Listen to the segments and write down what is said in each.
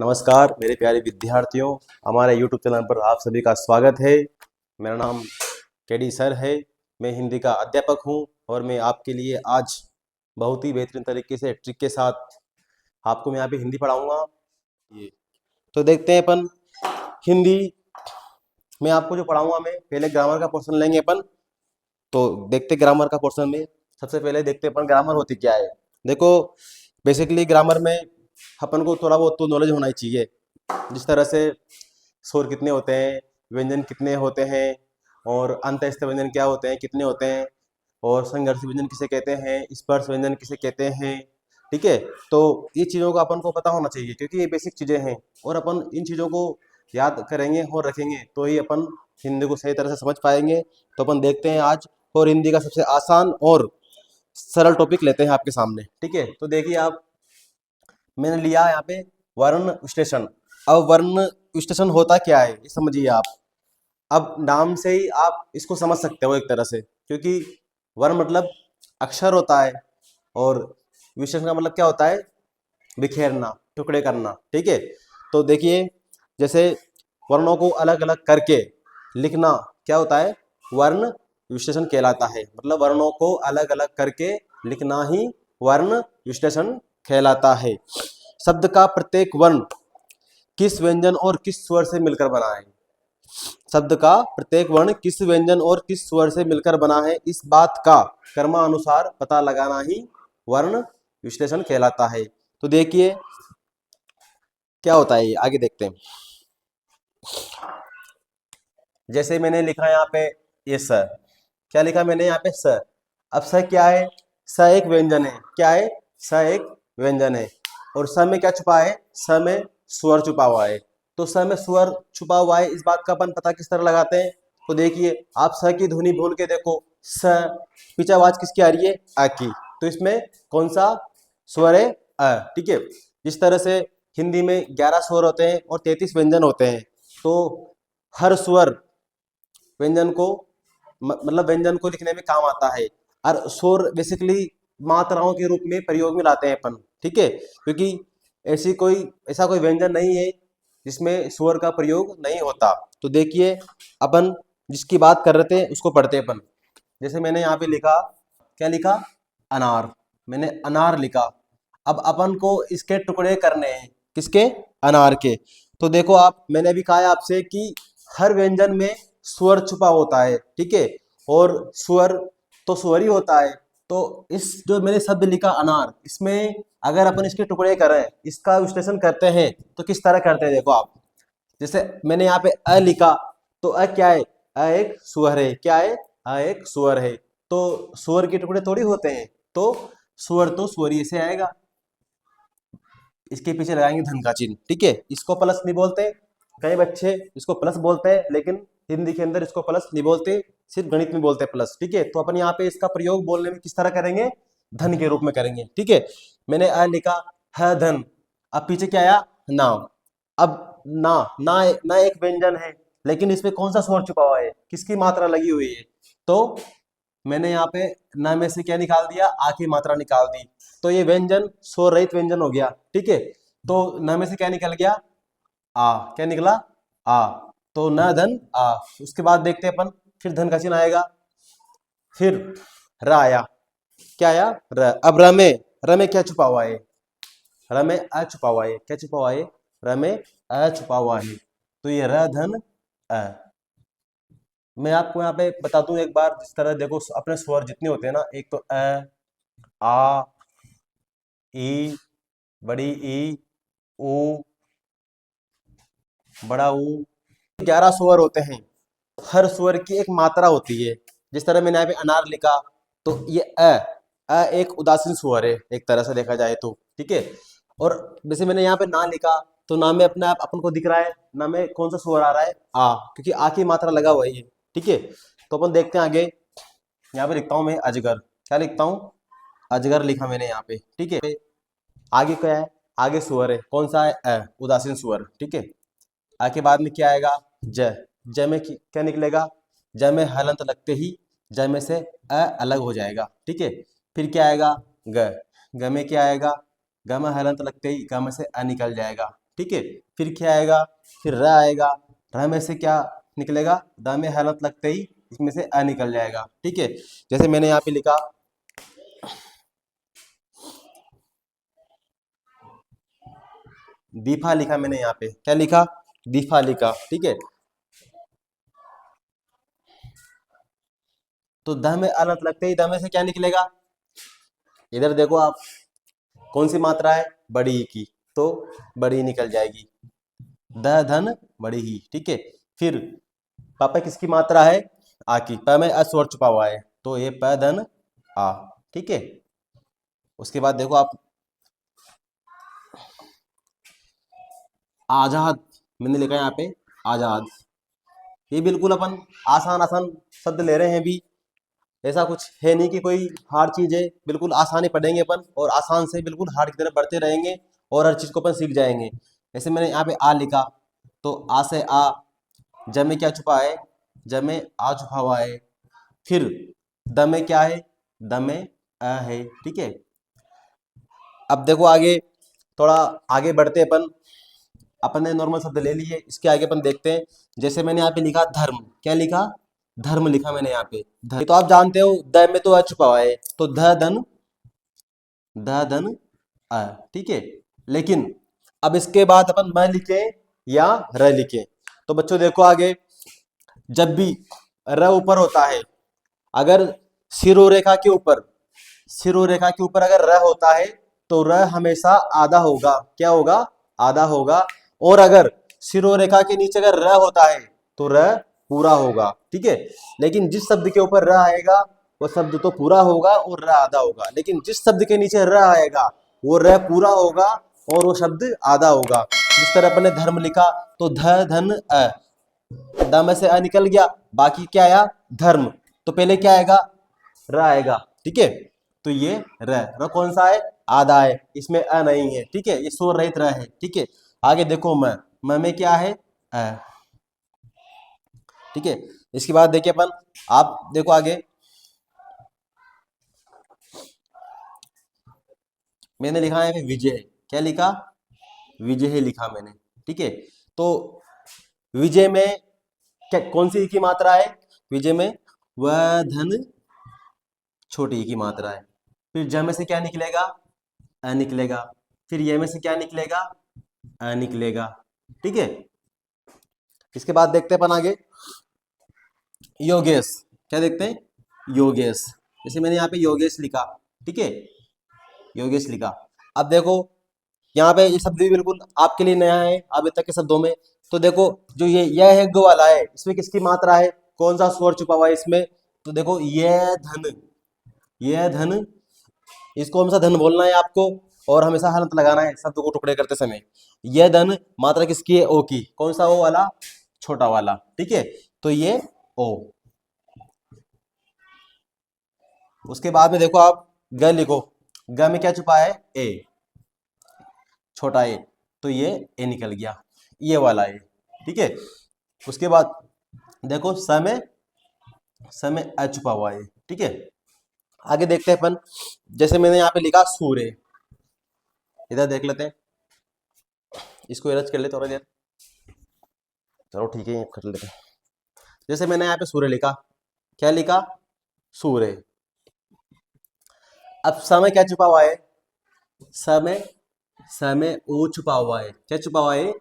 नमस्कार मेरे प्यारे विद्यार्थियों, हमारे YouTube चैनल पर आप सभी का स्वागत है। मेरा नाम केडी सर है। मैं हिंदी का अध्यापक हूं और मैं आपके लिए आज बहुत ही बेहतरीन तरीके से ट्रिक के साथ आपको मैं यहाँ पे हिंदी पढ़ाऊंगा। ये तो देखते हैं अपन हिंदी में आपको जो पढ़ाऊंगा मैं पहले ग्रामर का पोर्शन लेंगे अपन। तो देखते ग्रामर का पोर्शन में सबसे पहले देखते अपन ग्रामर होती क्या है। देखो बेसिकली ग्रामर में अपन को थोड़ा बहुत तो नॉलेज होना ही चाहिए। जिस तरह से स्वर कितने होते हैं, व्यंजन कितने होते हैं और अंतःस्थ व्यंजन क्या होते हैं, कितने होते हैं, और संघर्ष व्यंजन किसे कहते हैं, स्पर्श व्यंजन किसे कहते हैं। ठीक है, तो ये चीज़ों का अपन को पता होना चाहिए क्योंकि ये बेसिक चीज़ें हैं और अपन इन चीज़ों को याद करेंगे और रखेंगे तो ही अपन हिंदी को सही तरह से समझ पाएंगे। तो अपन देखते हैं आज और हिंदी का सबसे आसान और सरल टॉपिक लेते हैं आपके सामने। ठीक है, तो देखिए आप, मैंने लिया यहाँ पे वर्ण विश्लेषण। अब वर्ण विश्लेषण होता क्या है ये समझिए आप। अब नाम से ही आप इसको समझ सकते हो एक तरह से, क्योंकि वर्ण मतलब अक्षर होता है और विश्लेषण का मतलब क्या होता है, बिखेरना, टुकड़े करना। ठीक है, तो देखिए जैसे वर्णों को अलग अलग करके लिखना क्या होता है, वर्ण विश्लेषण कहलाता है। मतलब वर्णों को अलग अलग करके लिखना ही वर्ण विश्लेषण कहलाता है। शब्द का प्रत्येक वर्ण किस व्यंजन और किस स्वर से मिलकर बना है। शब्द का प्रत्येक वर्ण किस व्यंजन और किस स्वर से मिलकर बना है, इस बात का क्रमानुसार पता लगाना ही वर्ण विश्लेषण कहलाता है। तो देखिए क्या होता है ये, आगे देखते हैं। जैसे मैंने लिखा यहाँ पे ये स, क्या लिखा मैंने यहाँ पे स। अब स क्या है, स एक व्यंजन है। क्या है, स एक व्यंजन है। और स में क्या छुपा है, स में स्वर छुपा हुआ है। तो स में स्वर छुपा हुआ है, इस बात का अपन पता किस तरह लगाते हैं। तो देखिए आप स की ध्वनि बोल के देखो, स पीछे आवाज किसकी आ रही है, अ की। तो इसमें कौन सा स्वर है, अ। ठीक है, जिस तरह से हिंदी में 11 स्वर होते हैं और 33 व्यंजन होते हैं, तो हर स्वर व्यंजन को मतलब व्यंजन को लिखने में काम आता है। और स्वर बेसिकली मात्राओं के रूप में प्रयोग में लाते हैं अपन। ठीक है, क्योंकि ऐसा कोई व्यंजन नहीं है जिसमें स्वर का प्रयोग नहीं होता। तो देखिए अपन जिसकी बात कर रहे थे उसको पढ़ते हैं अपन। जैसे मैंने यहाँ पे लिखा, क्या लिखा, अनार। मैंने अनार लिखा। अब अपन को इसके टुकड़े करने हैं, किसके, अनार के। तो देखो आप, मैंने अभी कहा है आपसे कि हर व्यंजन में स्वर छुपा होता है। ठीक है, और स्वर तो स्वर ही होता है। तो इस जो मैंने शब्द लिखा अनार, इसमें अगर अपन इसके टुकड़े करें, इसका विश्लेषण करते हैं तो किस तरह करते हैं देखो आप। जैसे मैंने यहाँ पे अ लिखा, तो अ क्या है, अ एक स्वर है। क्या है, अ एक स्वर है। तो स्वर के टुकड़े थोड़ी होते हैं, तो स्वर तो स्वरीय से आएगा। इसके पीछे लगाएंगे धन का चिन्ह। ठीक है, इसको प्लस नहीं बोलते, कई बच्चे इसको प्लस बोलते हैं, लेकिन हिंदी के अंदर इसको प्लस नहीं बोलते, सिर्फ गणित में बोलते हैं प्लस। ठीक है, तो अपन यहाँ पे इसका प्रयोग बोलने में किस तरह करेंगे, धन के रूप में करेंगे। ठीक है, मैंने अ लिखा, ह धन। अब पीछे क्या आया, नाम। अब ना ना ना एक व्यंजन है, लेकिन इसमें कौन सा स्वर छुपा हुआ है, किसकी मात्रा लगी हुई है। तो मैंने यहाँ पे न में से क्या निकाल दिया, आ की मात्रा निकाल दी। तो ये व्यंजन स्वर रहित व्यंजन हो गया। ठीक है, तो न में से क्या निकल गया, आ। क्या निकला, आ। तो न धन आ। उसके बाद देखते हैं अपन, फिर धन का चिन्ह आएगा, फिर र आया। क्या आया, र। अब र में क्या छुपा हुआ है, र में अ छुपा हुआ है। क्या छुपा हुआ है, र में अ छुपा हुआ है। तो ये र धन अ। मैं आपको यहाँ पे बता दूं एक बार, जिस तरह देखो अपने स्वर जितने होते हैं ना, एक तो अ, आ, ई, बड़ी ई, ऊ, बड़ा ऊ, 11 स्वर होते हैं। हर स्वर की एक मात्रा होती है। जिस तरह मैंने यहाँ पे अनार लिखा, तो ये अ एक उदासीन स्वर है एक तरह से देखा जाए तो। ठीक है, और जैसे मैंने यहाँ पे ना लिखा, तो ना में अपने आप अपन को दिख रहा है, ना में कौन सा स्वर आ रहा है, आ, क्योंकि आ की मात्रा लगा हुआ है। ठीक है, तो अपन देखते हैं आगे। यहाँ पे लिखता हूँ मैं अजगर। क्या लिखता हूँ, अजगर लिखा मैंने यहाँ पे। ठीक है, आगे क्या है, आगे स्वर है, कौन सा है, उदासीन स्वर। ठीक है, आगे बाद में क्या आएगा, ज। ज में क्या निकलेगा, ज में हलंत लगते ही ज में से अ अलग हो जाएगा। ठीक है, फिर क्या आएगा, ग। ग में क्या आएगा, ग में हलंत लगते ही ग में से अ निकल जाएगा। ठीक है। फिर क्या आएगा, फिर र आएगा, र में से क्या निकलेगा, द में हलंत लगते ही इसमें से अ निकल जाएगा, ठीक है। जैसे मैंने यहाँ पे लिखा दीफा लिखा, मैंने यहाँ पे क्या लिखा, दीफा लिखा, ठीक है। तो द में अनंत लगते ही द में से क्या निकलेगा, इधर देखो आप, कौन सी मात्रा है, बड़ी ई की, तो बड़ी निकल जाएगी, द धन बड़ी ही, ठीक है। फिर पापा किसकी मात्रा है, आ की, प में अस्वर छुपा हुआ है, तो ये प धन आ, ठीक है। उसके बाद देखो आप आजाद, मैंने लिखा है यहाँ पे आजाद, ये बिल्कुल अपन आसान आसान शब्द ले रहे हैं भी, ऐसा कुछ है नहीं कि कोई हार्ड चीज है, बिल्कुल आसानी पढ़ेंगे अपन और आसान से बिल्कुल हार्ड की तरफ बढ़ते रहेंगे और हर चीज को अपन सीख जाएंगे। जैसे मैंने यहाँ पे आ लिखा, तो आ से आ, ज में क्या छुपा है, ज में आ छुपा हुआ है। फिर द में क्या है, द में अ है, ठीक है। अब देखो आगे, थोड़ा आगे बढ़ते अपन, अपन ने नॉर्मल शब्द ले लिए, इसके आगे अपन देखते हैं। जैसे मैंने यहाँ पे लिखा धर्म, क्या लिखा, धर्म लिखा मैंने यहाँ पे, धर्म तो आप जानते हो द में तो अ छुपा हुआ है, तो ध धन अ, ठीक है। लेकिन अब इसके बाद अपन म लिखे या र लिखे, तो बच्चों देखो आगे, जब भी र ऊपर होता है, अगर शिरोरेखा के ऊपर, शिरोरेखा के ऊपर अगर र होता है तो र हमेशा आधा होगा, क्या होगा, आधा होगा। और अगर शिरोरेखा के नीचे अगर र होता है तो र पूरा होगा, ठीक है। लेकिन जिस शब्द के ऊपर र आएगा वो शब्द तो पूरा होगा और र आधा होगा, लेकिन जिस शब्द के नीचे र आएगा वो र पूरा होगा और वो शब्द आधा होगा। जिस तरह अपने धर्म लिखा, तो ध धन अ, द में से अ निकल गया, बाकी क्या आया, धर्म, तो पहले क्या आएगा, र आएगा, ठीक है। तो ये र कौन सा है, आधा है, इसमें अ नहीं है, ठीक है, ये स्वर रहित र है, ठीक है। आगे देखो म में क्या है, अ, ठीक है। इसके बाद देखिए अपन, आप देखो आगे, मैंने लिखा है विजय, क्या लिखा, विजय लिखा मैंने, ठीक है। तो विजय में क्या, कौन सी की मात्रा है, विजय में वह धन छोटी की मात्रा है। फिर ज में से क्या निकलेगा, अ निकलेगा। फिर ये में से क्या निकलेगा, अ निकलेगा, ठीक है। इसके बाद देखते हैं अपन आगे, योगेश, क्या देखते हैं, योगेश, जैसे मैंने यहाँ पे योगेश लिखा, ठीक है, योगेश लिखा। अब देखो यहाँ पे ये शब्द भी बिल्कुल आपके लिए नया है अभी तक के शब्दों में, तो देखो जो ये यह है गो वाला है, इसमें किसकी मात्रा है, कौन सा स्वर छुपा हुआ है इसमें, तो देखो यह धन, यह धन, इसको हमेशा धन बोलना है आपको और हमेशा हलंत लगाना है शब्द को टुकड़े करते समय। यह धन मात्रा किसकी है, ओ की, कौन सा, ओ वाला, छोटा वाला, ठीक है। तो ये ओ, उसके बाद में देखो आप ग लिखो, ग में क्या छुपा है, ए, छोटा ए, तो ये ए निकल गया, ये वाला ए, ठीक है। उसके बाद देखो स में अ छुपा हुआ है, ठीक है। आगे देखते हैं अपन, जैसे मैंने यहाँ पे लिखा सूर्य, इधर देख लेते हैं, इसको इरेज कर ले थोड़ा देर, चलो ठीक है, ये कर लेते हैं। जैसे मैंने यहाँ पे सूर्य लिखा, क्या लिखा, सूर्य। अब समय क्या छुपा हुआ है, समय, समय ऊ छुपा हुआ है, क्या छुपा हुआ है,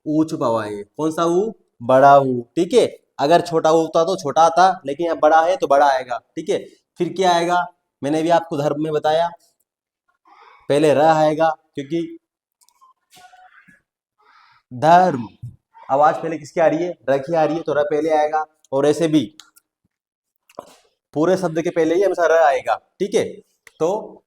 ऊ छुपा हुआ है, कौन सा ऊ, बड़ा ऊ, ठीक है। अगर छोटा ऊ होता तो छोटा आता, लेकिन यहाँ बड़ा है तो बड़ा आएगा, ठीक है। फिर क्या आएगा, मैंने भी आपको धर्म में बताया, पहले र आएगा क्योंकि धर्म, आवाज पहले किसकी आ रही है, र की आ रही है, तो र पहले आएगा। और ऐसे भी पूरे शब्द के पहले ही हमेशा र आएगा, ठीक है। तो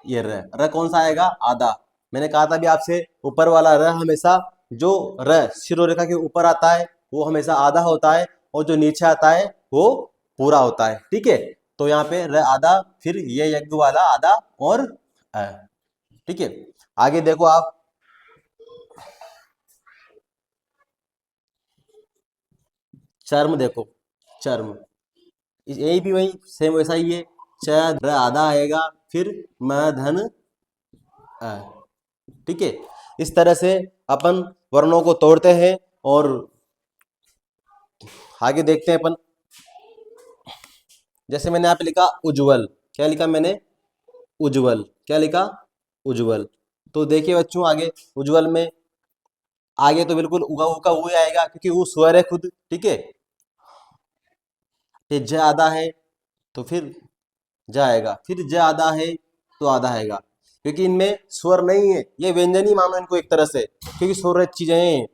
ये र कौन सा आएगा, आधा। मैंने कहा था भी आपसे, ऊपर वाला र हमेशा, जो र शिरोरेखा के ऊपर आता है वो हमेशा आधा होता है, और जो नीचे आता है वो पूरा होता है, ठीक है। तो यहाँ पे र आधा, फिर ये यज्ञ वाला आधा और अ, ठीक है। आगे देखो आप, चर्म देखो, चर्म, यही भी वही सेम वैसा ही है, च र आधा आएगा, फिर म धन अ, ठीक है। इस तरह से अपन वर्णों को तोड़ते हैं। और आगे देखते हैं अपन। जैसे मैंने यहाँ पे लिखा उज्जवल, क्या लिखा मैंने? उज्जवल। क्या लिखा? उज्जवल। तो देखिए बच्चों, आगे उज्जवल में आगे तो बिल्कुल उगा उगा हुआ आएगा, क्योंकि वो स्वर है खुद, ठीक है। ये ज आधा है तो फिर ज आएगा, फिर ज आधा है तो आधा आएगा, क्योंकि इनमें स्वर नहीं है, ये व्यंजन ही मानो इनको एक तरह से, क्योंकि स्वर चीजें हैं।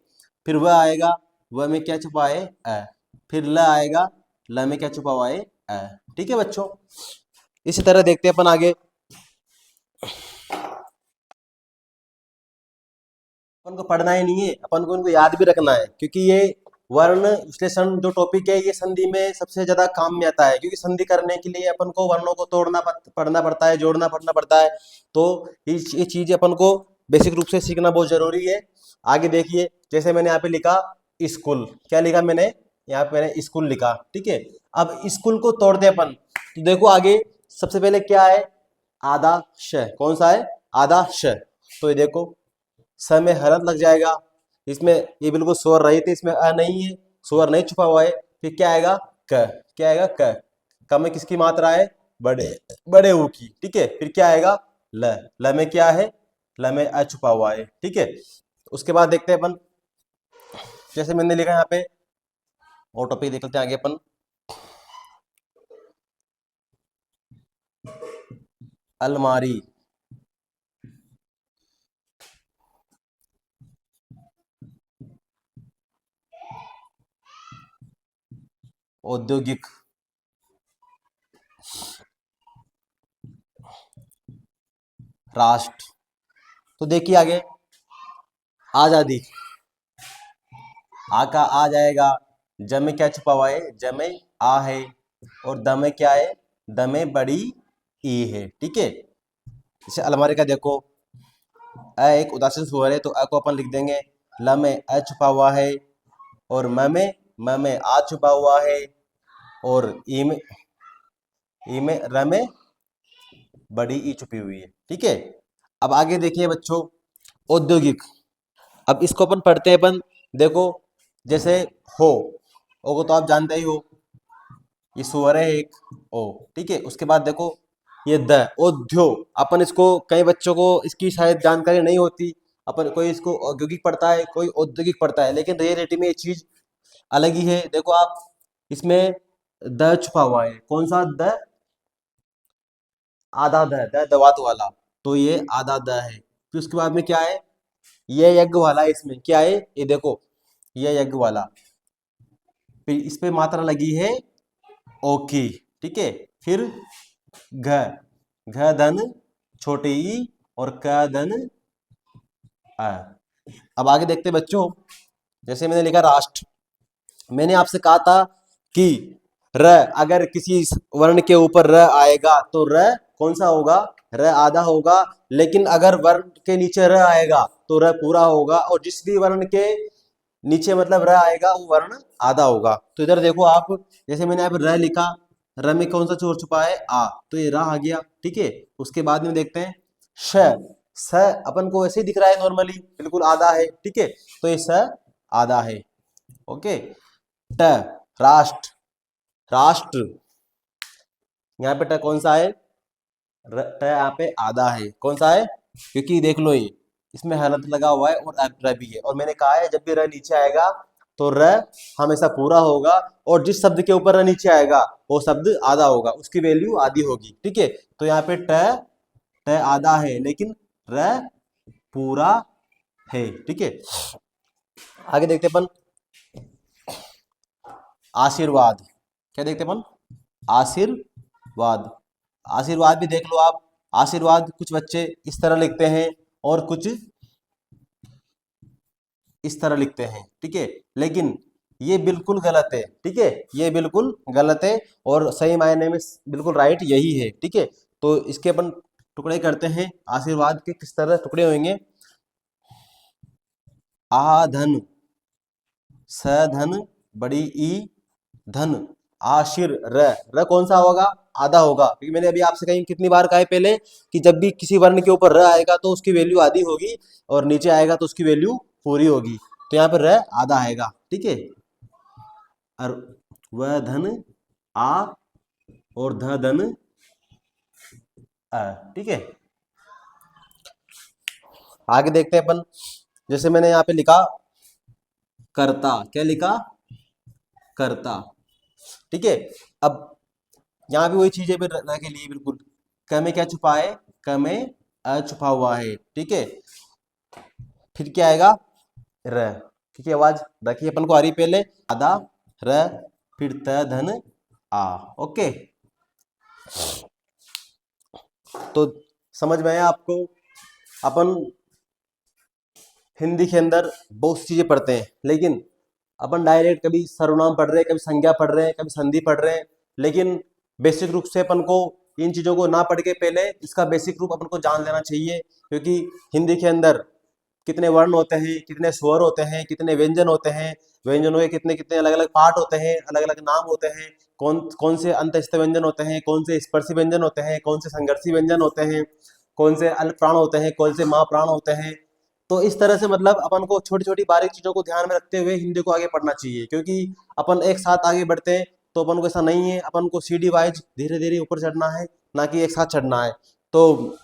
फिर वह आएगा, वह में क्या छुपा है? अ। फिर ल आएगा, ल में क्या छुपा हुआ है? अ। ठीक है बच्चों, इसी तरह देखते हैं अपन आगे। अपन को पढ़ना ही नहीं है, अपन को इनको याद भी रखना है, क्योंकि ये वर्ण विश्लेषण जो टॉपिक है ये संधि में सबसे ज्यादा काम में आता है, क्योंकि संधि करने के लिए अपन को वर्णों को तोड़ना पढ़ना पड़ता है, जोड़ना पढ़ना पड़ता है। तो ये चीज अपन को बेसिक रूप से सीखना बहुत जरूरी है। आगे देखिए, जैसे मैंने यहाँ पे लिखा स्कूल, क्या लिखा मैंने? यहाँ पे मैंने स्कूल लिखा, ठीक है। अब स्कूल को तोड़ते अपन, तो देखो आगे सबसे पहले क्या है? आधा श। कौन सा है? आधा श। तो ये देखो, स में हलंत लग जाएगा, इसमें ये बिल्कुल स्वर रहित है, इसमें अ नहीं है, स्वर नहीं छुपा हुआ है। फिर क्या आएगा? क। क्या आएगा? क। क में किसकी मात्रा है? बड़े बड़े ऊ की, ठीक है। फिर क्या आएगा? ल। ल में क्या है? ल में अ छुपा हुआ है, ठीक है। उसके बाद देखते हैं अपन, जैसे मैंने लिखा यहाँ पे, और टॉपिक देख लेते हैं आगे अपन। अलमारी, औद्योगिक, राष्ट्र। तो देखिए आगे, आजादी, आ का आ जाएगा, ज में क्या छुपा हुआ है? ज में आ है, और द में क्या है? द में बड़ी ई है, ठीक है। जैसे अलमारी का देखो, अ एक उदासीन स्वर है, तो अ को अपन लिख देंगे, ल में अ छुपा हुआ है, और म में आ छुपा हुआ है, और ई में र में बड़ी ई छुपी हुई है, ठीक है। अब आगे देखिए बच्चों, औद्योगिक। अब इसको अपन पढ़ते हैं अपन, देखो जैसे हो, ओ को तो आप जानते ही हो, ये सुअर है एक, ओ, ठीक है। उसके बाद देखो ये द, औद्यो। अपन इसको, कई बच्चों को इसकी शायद जानकारी नहीं होती, अपन कोई इसको औद्योगिक पढ़ता है, कोई औद्योगिक पढ़ता है, लेकिन रियलिटी में ये चीज अलग ही है। देखो आप, इसमें द छुपा हुआ है, कौन सा द? आधा द दवात वाला, तो ये आधा द है। फिर उसके बाद में क्या है? ये यज्ञ वाला है, इसमें क्या है? ये देखो, ये यज्ञ वाला। फिर इस पे मात्रा लगी है ओ की, ठीक है। फिर घ, घ धन छोटे ई, और क धन अ। अब आगे देखते हैं बच्चों, जैसे मैंने लिखा राष्ट्र। मैंने आपसे कहा था कि र, अगर किसी वर्ण के ऊपर र आएगा तो र कौन सा होगा? र आधा होगा। लेकिन अगर वर्ण के नीचे र आएगा तो र पूरा होगा, और जिस भी वर्ण के नीचे मतलब र आएगा वो वर्ण आधा होगा। तो इधर देखो आप, जैसे मैंने यहाँ पे र लिखा, र में कौन सा चोर छुपा है? आ, तो ये रा आ गया, ठीक है। उसके बाद में देखते हैं श। स अपन को ऐसे ही दिख रहा है नॉर्मली, बिल्कुल आधा है, ठीक है। तो ये स आधा है, ओके। ट, राष्ट्र, राष्ट्र, यहाँ पे ट कौन सा है? ट यहाँ पे आधा है, कौन सा है? क्योंकि देख लो, ये इसमें हलंत लगा हुआ है, और र भी है, और मैंने कहा है जब भी र नीचे आएगा तो र हमेशा पूरा होगा, और जिस शब्द के ऊपर र नीचे आएगा वो शब्द आधा होगा, उसकी वैल्यू आधी होगी, ठीक है। तो यहाँ पे ट, ट आधा है, लेकिन र पूरा है, ठीक है। आगे देखते अपन, आशीर्वाद। क्या देखते अपन? आशीर्वाद। आशीर्वाद भी देख लो आप, आशीर्वाद कुछ बच्चे इस तरह लिखते हैं, और कुछ इस तरह लिखते हैं, ठीक है। लेकिन ये बिल्कुल गलत है, ठीक है, ये बिल्कुल गलत है, और सही मायने में बिल्कुल राइट यही है, ठीक है। तो इसके अपन टुकड़े करते हैं, आशीर्वाद के किस तरह टुकड़े होंगे? आ धन, स धन बड़ी ई धन, आशीर र, र कौन सा होगा? आधा होगा, क्योंकि मैंने अभी आपसे कहीं कितनी बार कहा है पहले कि जब भी किसी वर्ण के ऊपर र आएगा तो उसकी वैल्यू आधी होगी और नीचे आएगा तो उसकी वैल्यू पूरी होगी। तो यहाँ पर र आधा आएगा, ठीक है। और वह धन आ और ध धन अ, ठीक है। आगे देखते हैं अपन। जैसे मैंने यहाँ पे लिखा कर्ता, क्या लिखा, कर्ता, ठीक है। अब यहाँ भी वही चीज है फिर र के लिए बिल्कुल, क में क्या छुपा है, क में अ छुपा हुआ है, ठीक है। फिर क्या आएगा, र, ठीक है। आवाज रखिए अपन को आ रही पहले, आधा र, फिर त धन आ, ओके। तो समझ में आया आपको। अपन हिंदी के अंदर बहुत सी चीजें पढ़ते हैं, लेकिन अपन डायरेक्ट कभी सर्वनाम पढ़ रहे हैं, कभी संज्ञा पढ़ रहे हैं, कभी संधि पढ़ रहे हैं, लेकिन बेसिक रूप से अपन को इन चीजों को ना पढ़ के पहले इसका बेसिक रूप अपन को जान लेना चाहिए। क्योंकि हिंदी के अंदर कितने वर्ण होते हैं, कितने स्वर होते हैं, कितने व्यंजन होते हैं, व्यंजनों के कितने कितने अलग अलग पार्ट होते हैं, अलग अलग नाम होते हैं, कौन कौन से अंतस्थ व्यंजन होते हैं, कौन से स्पर्शी व्यंजन होते हैं, कौन से संघर्षी व्यंजन होते हैं, कौन से अल्प प्राण होते हैं, कौन से महाप्राण होते हैं। तो इस तरह से मतलब अपन को छोटी छोटी बारीक चीजों को ध्यान में रखते हुए हिंदी को आगे पढ़ना चाहिए, क्योंकि अपन एक साथ आगे बढ़ते हैं तो अपन को ऐसा नहीं है, अपन को सीढ़ी वाइज धीरे धीरे ऊपर चढ़ना है, ना कि एक साथ चढ़ना है। तो